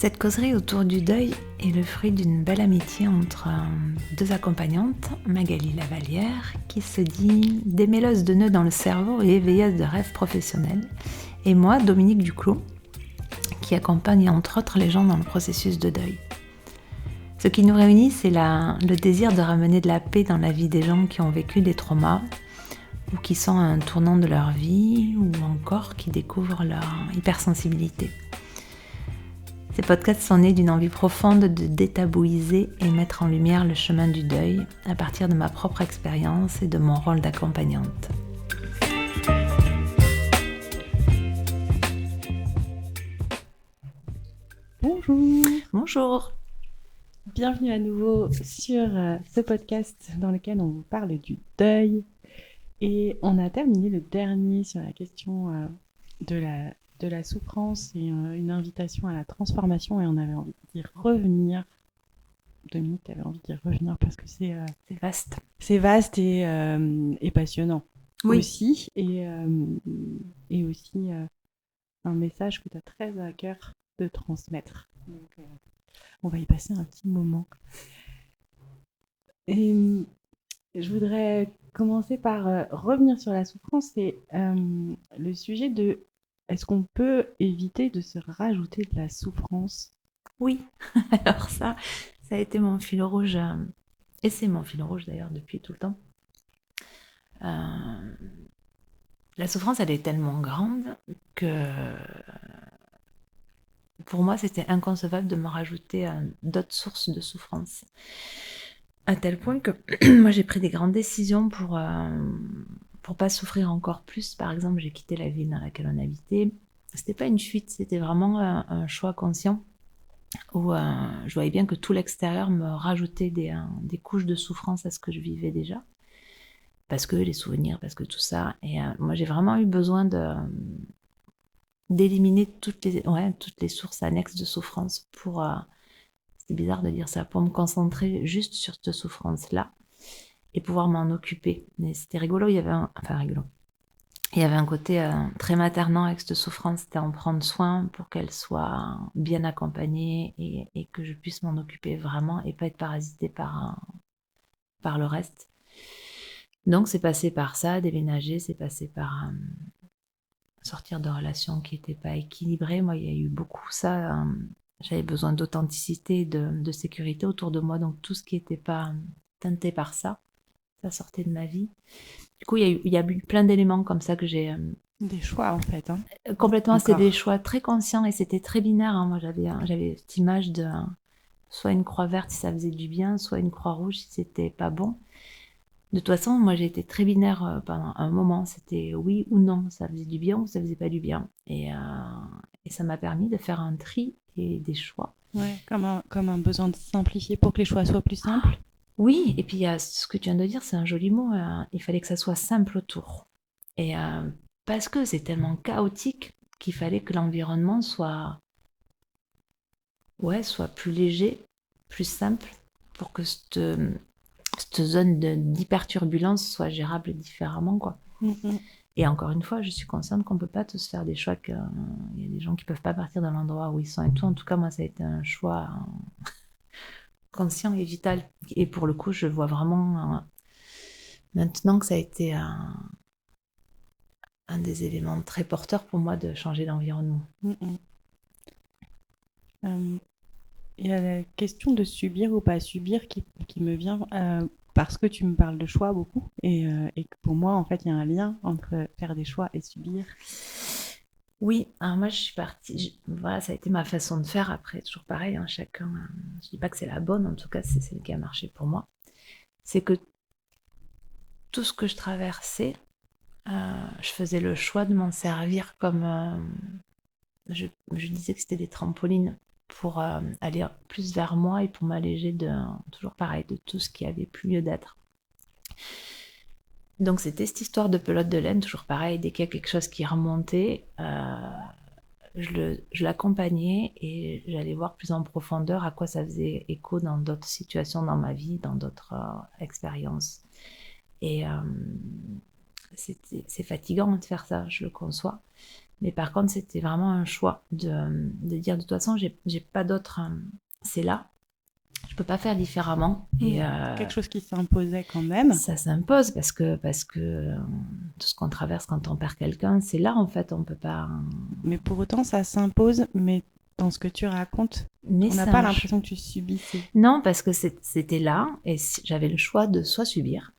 Cette causerie autour du deuil est le fruit d'une belle amitié entre deux accompagnantes, Magali Lavalière, qui se dit démêleuse de nœuds dans le cerveau et éveilleuse de rêves professionnels, et moi, Dominique Duclos, qui accompagne entre autres les gens dans le processus de deuil. Ce qui nous réunit, c'est le désir de ramener de la paix dans la vie des gens qui ont vécu des traumas, ou qui sont à un tournant de leur vie, ou encore qui découvrent leur hypersensibilité. Ces podcasts sont nés d'une envie profonde de détabouiser et mettre en lumière le chemin du deuil à partir de ma propre expérience et de mon rôle d'accompagnante. Bonjour. Bonjour. Bienvenue à nouveau sur ce podcast dans lequel on vous parle du deuil. Et on a terminé le dernier sur la question de la souffrance et une invitation à la transformation, et on avait envie d'y revenir. Dominique, tu avais envie d'y revenir parce que c'est vaste. C'est vaste et passionnant. Oui. Aussi. Et aussi un message que tu as très à cœur de transmettre. Donc, on va y passer un petit moment. Et je voudrais commencer par revenir sur la souffrance et le sujet de est-ce qu'on peut éviter de se rajouter de la souffrance ? Oui, alors ça a été mon fil rouge, et c'est mon fil rouge d'ailleurs depuis tout le temps. La souffrance, elle est tellement grande que pour moi, c'était inconcevable de me rajouter d'autres sources de souffrance. À tel point que moi, j'ai pris des grandes décisions pour pas souffrir encore plus. Par exemple, j'ai quitté la ville dans laquelle on habitait. C'était pas une fuite, c'était vraiment un choix conscient où je voyais bien que tout l'extérieur me rajoutait des couches de souffrance à ce que je vivais déjà. Parce que les souvenirs, parce que tout ça. Et moi, j'ai vraiment eu besoin d'éliminer toutes les sources annexes de souffrance pour... c'est bizarre de dire ça, pour me concentrer juste sur cette souffrance-là et pouvoir m'en occuper. Mais c'était rigolo, il y avait un côté très maternant avec cette souffrance, c'était en prendre soin pour qu'elle soit bien accompagnée et que je puisse m'en occuper vraiment et pas être parasitée par le reste. Donc c'est passé par ça, déménager, c'est passé par sortir de relations qui n'étaient pas équilibrées. Moi, il y a eu beaucoup ça. J'avais besoin d'authenticité, de sécurité autour de moi. Donc tout ce qui n'était pas teinté par ça sortait de ma vie. Du coup, il y a eu plein d'éléments comme ça que j'ai... Des choix, en fait. Complètement, c'était des choix très conscients et c'était très binaire. Moi, j'avais cette image de soit une croix verte si ça faisait du bien, soit une croix rouge si c'était pas bon. De toute façon, moi, j'ai été très binaire pendant un moment. C'était oui ou non, ça faisait du bien ou ça faisait pas du bien. Et ça m'a permis de faire un tri et des choix. Ouais, comme un besoin de simplifier pour que les choix soient plus simples. Oui, et puis il y a ce que tu viens de dire, c'est un joli mot. Il fallait que ça soit simple autour. Et parce que c'est tellement chaotique qu'il fallait que l'environnement soit plus léger, plus simple, pour que cette zone d'hyperturbulence soit gérable différemment, quoi. Mm-hmm. Et encore une fois, je suis consciente qu'on ne peut pas tous faire des choix, qu'il y a des gens qui ne peuvent pas partir de l'endroit où ils sont et tout. En tout cas, moi, ça a été un choix conscient et vital. Et pour le coup, je vois vraiment, maintenant que ça a été un des éléments très porteurs pour moi de changer d'environnement. Mm-hmm. Il y a la question de subir ou pas subir qui me vient parce que tu me parles de choix beaucoup et que pour moi, en fait, il y a un lien entre faire des choix et subir. Oui, alors moi je suis partie, voilà, ça a été ma façon de faire. Après, toujours pareil, chacun, je dis pas que c'est la bonne, en tout cas c'est celle qui a marché pour moi. C'est que tout ce que je traversais, je faisais le choix de m'en servir comme, je disais que c'était des trampolines pour aller plus vers moi et pour m'alléger toujours pareil, de tout ce qui avait plus lieu d'être. Donc c'était cette histoire de pelote de laine, toujours pareil, dès qu'il y a quelque chose qui remontait, je l'accompagnais et j'allais voir plus en profondeur à quoi ça faisait écho dans d'autres situations dans ma vie, dans d'autres expériences. Et c'est fatigant de faire ça, je le conçois. Mais par contre, c'était vraiment un choix de dire de toute façon, j'ai pas d'autre. C'est là. Je peux pas faire différemment. Et quelque chose qui s'imposait quand même. ça s'impose parce que tout ce qu'on traverse quand on perd quelqu'un, c'est là en fait. On peut pas. Mais pour autant, ça s'impose. Mais dans ce que tu racontes, Mais on n'a pas l'impression que tu subissais. Non, parce que c'était là et j'avais le choix de soit subir,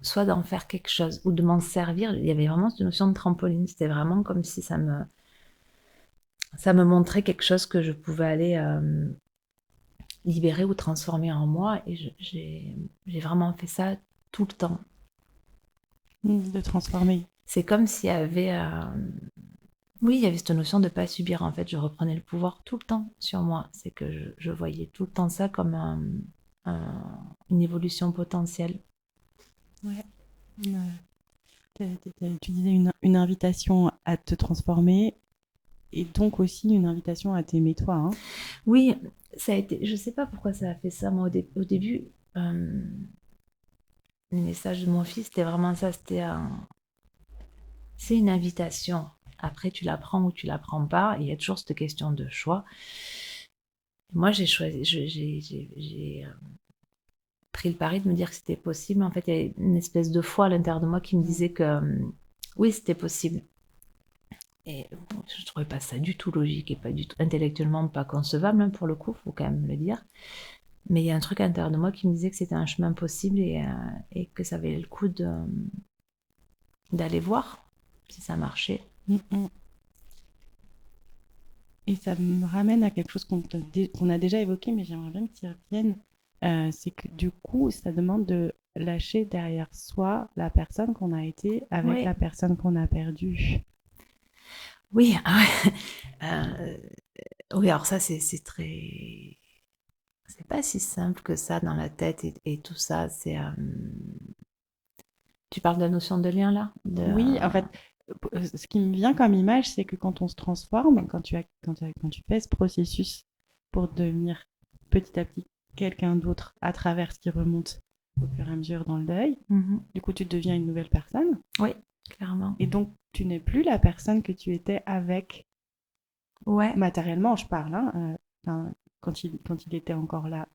soit d'en faire quelque chose ou de m'en servir. Il y avait vraiment cette notion de trampoline. C'était vraiment comme si ça me montrait quelque chose que je pouvais aller libérer ou transformer en moi. Et j'ai vraiment fait ça tout le temps. De transformer. C'est comme s'il y avait... Oui, il y avait cette notion de ne pas subir. En fait, je reprenais le pouvoir tout le temps sur moi. C'est que je voyais tout le temps ça comme une évolution potentielle. Ouais. Tu disais une invitation à te transformer et donc aussi une invitation à t'aimer toi. Hein. Oui, ça a été. Je sais pas pourquoi ça a fait ça. Moi, au début, le message de mon fils, c'était vraiment ça. C'est une invitation. Après, tu la prends ou tu la prends pas. Il y a toujours cette question de choix. Moi, j'ai choisi. J'ai pris le pari de me dire que c'était possible. En fait, il y avait une espèce de foi à l'intérieur de moi qui me disait que oui, c'était possible. Et bon, je ne trouvais pas ça du tout logique et pas du tout intellectuellement pas concevable, hein, pour le coup, il faut quand même le dire. Mais il y a un truc à l'intérieur de moi qui me disait que c'était un chemin possible et que ça valait le coup d'aller voir si ça marchait. Et ça me ramène à quelque chose qu'on a déjà évoqué, mais j'aimerais bien que tu y reviennes. C'est que du coup, ça demande de lâcher derrière soi la personne qu'on a été avec la personne qu'on a perdue. Oui, oui, alors ça, c'est très... C'est pas si simple que ça dans la tête et tout ça. Tu parles de la notion de lien là Oui, en fait, ce qui me vient comme image, c'est que quand on se transforme, quand tu fais ce processus pour devenir petit à petit quelqu'un d'autre à travers ce qui remonte au fur et à mesure dans le deuil, du coup, tu deviens une nouvelle personne. Oui, clairement. Et donc, tu n'es plus la personne que tu étais avec. Ouais. Matériellement, je parle. Hein, quand il était encore là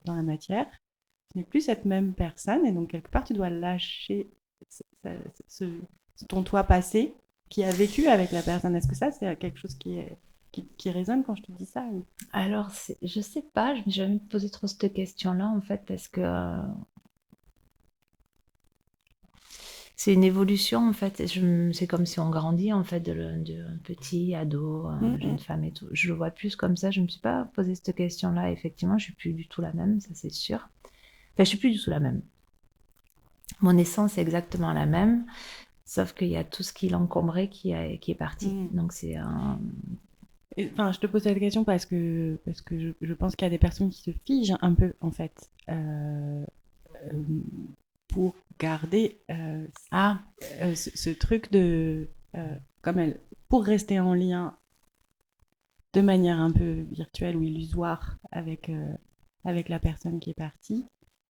dans la matière, tu n'es plus cette même personne. Et donc, quelque part, tu dois lâcher ton toi passé qui a vécu avec la personne. Est-ce que ça, c'est quelque chose qui résonne quand je te dis ça ou... Alors, je sais pas, je n'ai jamais posé trop cette question-là, en fait, parce que c'est une évolution, en fait. C'est comme si on grandit, en fait, de petit ado, jeune femme et tout. Je le vois plus comme ça. Je ne me suis pas posé cette question-là. Effectivement, je ne suis plus du tout la même, ça c'est sûr. Enfin, je ne suis plus du tout la même. Mon essence est exactement la même, sauf qu'il y a tout ce qui l'encombrait qui est parti. Donc, c'est un... Enfin, je te pose cette question parce que je pense qu'il y a des personnes qui se figent un peu, en fait, pour garder ce truc de... comme elle, pour rester en lien de manière un peu virtuelle ou illusoire avec la personne qui est partie.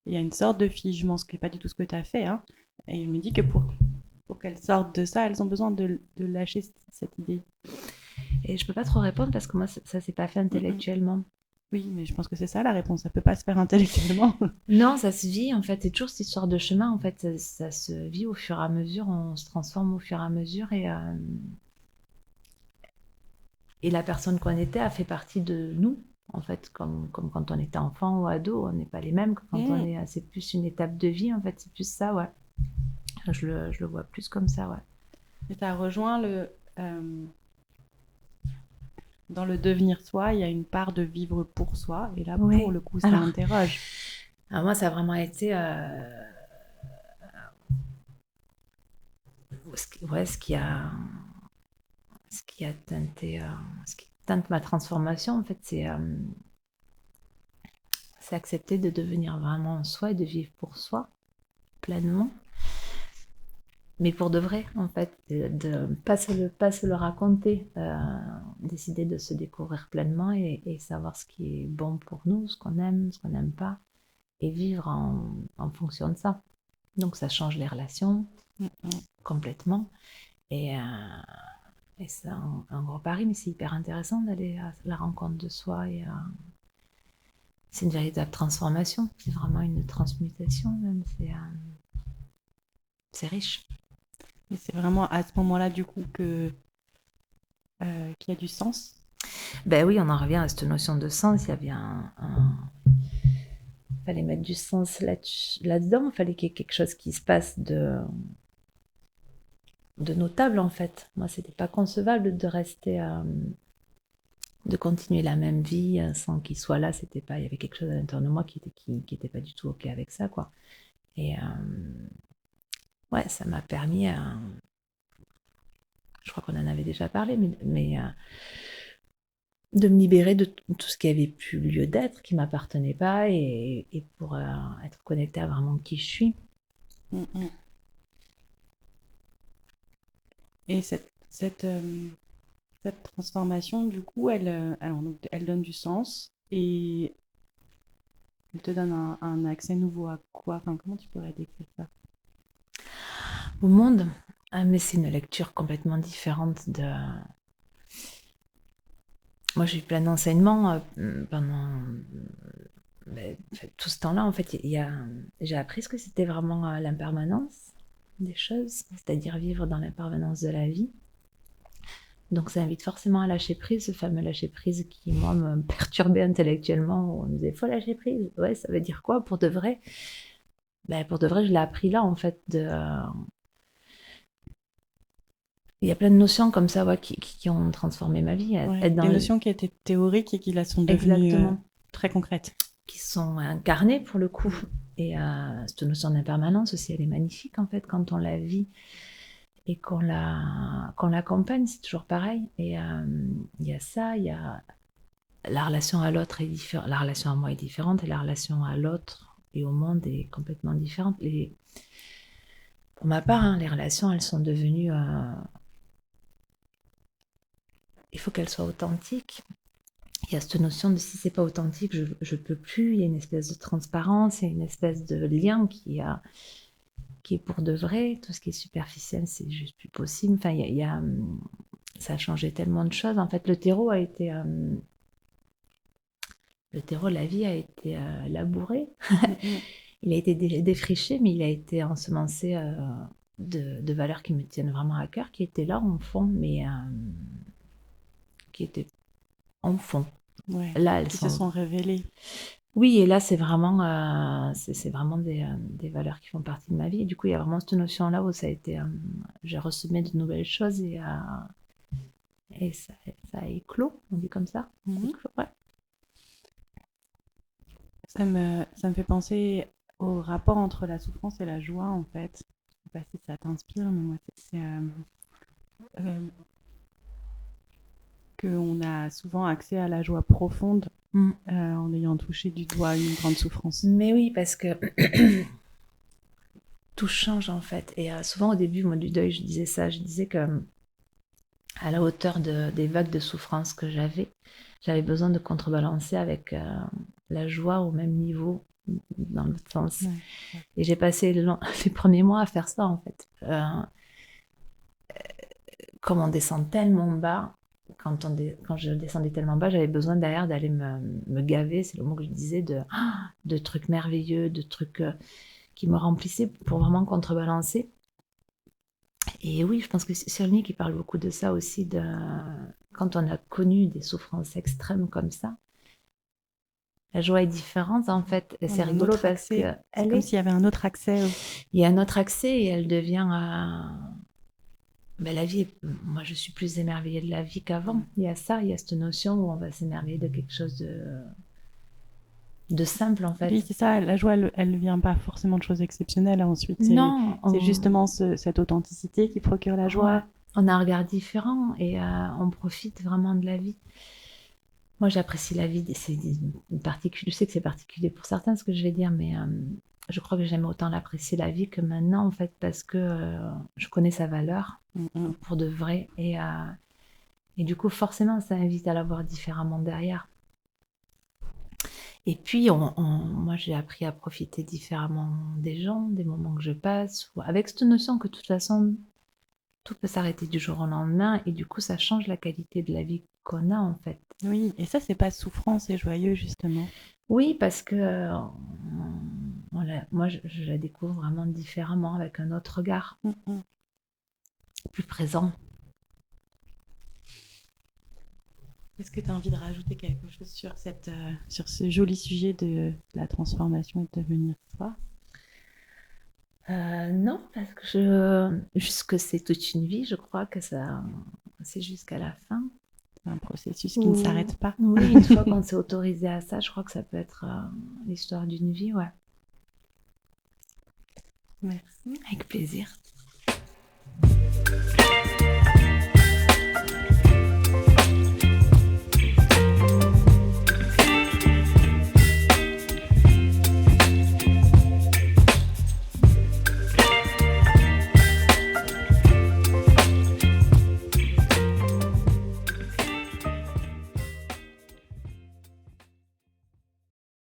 Il y a une sorte de figement, ce qui n'est pas du tout ce que tu as fait. Hein. Et je me dis que pour qu'elles sortent de ça, elles ont besoin de lâcher cette idée. Et je peux pas trop répondre parce que moi, ça s'est pas fait intellectuellement. Oui, mais je pense que c'est ça la réponse. Ça peut pas se faire intellectuellement. Non, ça se vit en fait. C'est toujours cette histoire de chemin. En fait, ça se vit au fur et à mesure. On se transforme au fur et à mesure et la personne qu'on était a fait partie de nous. En fait, comme quand on était enfant ou ado, on n'est pas les mêmes que quand on est. C'est plus une étape de vie. En fait, c'est plus ça, ouais. Je le vois plus comme ça, ouais. Et ça rejoint dans le devenir soi, il y a une part de vivre pour soi. Et là, pour le coup, ça interroge. Alors moi, ça a vraiment été ce qui a teinté, ce qui teinte ma transformation, en fait, c'est accepter de devenir vraiment soi et de vivre pour soi pleinement. Mais pour de vrai, en fait, de pas se le raconter, décider de se découvrir pleinement et savoir ce qui est bon pour nous, ce qu'on aime, ce qu'on n'aime pas, et vivre en fonction de ça. Donc ça change les relations complètement. Et Et c'est un gros pari, mais c'est hyper intéressant d'aller à la rencontre de soi. C'est une véritable transformation. C'est vraiment une transmutation, même. C'est riche. Et c'est vraiment à ce moment-là, du coup, qu'il y a du sens. Ben oui, on en revient à cette notion de sens. Il y avait fallait mettre du sens là-dedans. Il fallait qu'il y ait quelque chose qui se passe de notable, en fait. Moi, c'était pas concevable de rester, de continuer la même vie sans qu'il soit là. C'était pas, il y avait quelque chose à l'intérieur de moi qui était pas du tout ok avec ça, quoi. Et ouais, ça m'a permis, je crois qu'on en avait déjà parlé, mais de me libérer de tout ce qui avait plus lieu d'être, qui m'appartenait pas, et pour être connectée à vraiment qui je suis. Et cette transformation, du coup, elle donne du sens et elle te donne un accès nouveau à quoi? Enfin, comment tu pourrais décrire ça? Au monde, mais c'est une lecture complètement différente de... Moi, j'ai eu plein d'enseignements pendant tout ce temps-là. En fait, j'ai appris ce que c'était vraiment l'impermanence des choses, c'est-à-dire vivre dans l'impermanence de la vie. Donc ça invite forcément à lâcher prise, ce fameux lâcher prise qui, moi, me perturbait intellectuellement. On me disait, faut lâcher prise. Ouais, ça veut dire quoi pour de vrai? Pour de vrai, je l'ai appris là, en fait. Il y a plein de notions comme ça, ouais, qui ont transformé ma vie. Ouais, des notions qui étaient théoriques et qui là sont devenues très concrètes. Qui sont incarnées pour le coup. Et cette notion d'impermanence aussi, elle est magnifique, en fait, quand on la vit et qu'on l'accompagne, c'est toujours pareil. Et il y a ça, il y a la relation à l'autre est différente, la relation à moi est différente, et la relation à l'autre et au monde est complètement différente. Pour ma part, les relations, elles sont devenues... il faut qu'elles soient authentiques. Il y a cette notion de si c'est pas authentique, je peux plus. Il y a une espèce de transparence, il y a une espèce de lien qui est pour de vrai. Tout ce qui est superficiel, c'est juste plus possible. Enfin, ça a changé tellement de choses. En fait, le terreau, de la vie a été labouré. Il a été défriché, mais il a été ensemencé de valeurs qui me tiennent vraiment à cœur, qui étaient là en fond, mais qui étaient en fond. Ouais, là, elles se sont révélées. Oui, et là, c'est vraiment des valeurs qui font partie de ma vie. Et du coup, il y a vraiment cette notion-là où ça a été... j'ai ressemé de nouvelles choses et ça a éclos, on dit comme ça. Éclos, ouais. Ça me fait penser au rapport entre la souffrance et la joie, en fait. Je sais pas si ça t'inspire, mais moi, c'est qu'on a souvent accès à la joie profonde en ayant touché du doigt une grande souffrance. Mais oui, parce que tout change, en fait. Et souvent, au début, moi, du deuil, je disais ça. Je disais que à la hauteur des vagues de souffrance que j'avais besoin de contrebalancer avec la joie au même niveau, dans l'autre sens. Ouais. Et j'ai passé les premiers mois à faire ça, en fait. Comme on descend tellement bas, quand je descendais tellement bas, j'avais besoin derrière d'aller me gaver, c'est le mot que je disais, de trucs merveilleux, de trucs qui me remplissaient pour vraiment contrebalancer. Et oui, je pense que Cyrulnik, il parle beaucoup de ça aussi, quand on a connu des souffrances extrêmes comme ça, la joie est différente, en fait. Et c'est rigolo parce que... C'est comme s'il y avait un autre accès. Il y a un autre accès et elle devient... la vie, moi je suis plus émerveillée de la vie qu'avant. Il y a ça, il y a cette notion où on va s'émerveiller de quelque chose de simple, en fait. Oui, c'est ça, la joie, elle ne vient pas forcément de choses exceptionnelles ensuite. Non. C'est justement cette authenticité qui procure la joie. Ouais, on a un regard différent et on profite vraiment de la vie. Moi j'apprécie la vie, c'est je sais que c'est particulier pour certains ce que je vais dire, mais je crois que j'aime autant l'apprécier la vie que maintenant, en fait, parce que je connais sa valeur pour de vrai. Et du coup, forcément, ça invite à la voir différemment derrière. Et puis, moi, j'ai appris à profiter différemment des gens, des moments que je passe, avec cette notion que de toute façon, tout peut s'arrêter du jour au lendemain et du coup, ça change la qualité de la vie qu'on a en fait. Oui, et ça, c'est pas souffrant, c'est joyeux, justement. Oui, parce que moi, je la découvre vraiment différemment, avec un autre regard, plus présent. Est-ce que tu as envie de rajouter quelque chose sur, sur ce joli sujet de la transformation et de devenir soi? Non, parce que jusque c'est toute une vie, je crois que ça, c'est jusqu'à la fin. C'est un processus qui ne s'arrête pas. Oui, une fois qu'on s'est autorisé à ça, je crois que ça peut être l'histoire d'une vie, ouais. Merci. Avec plaisir.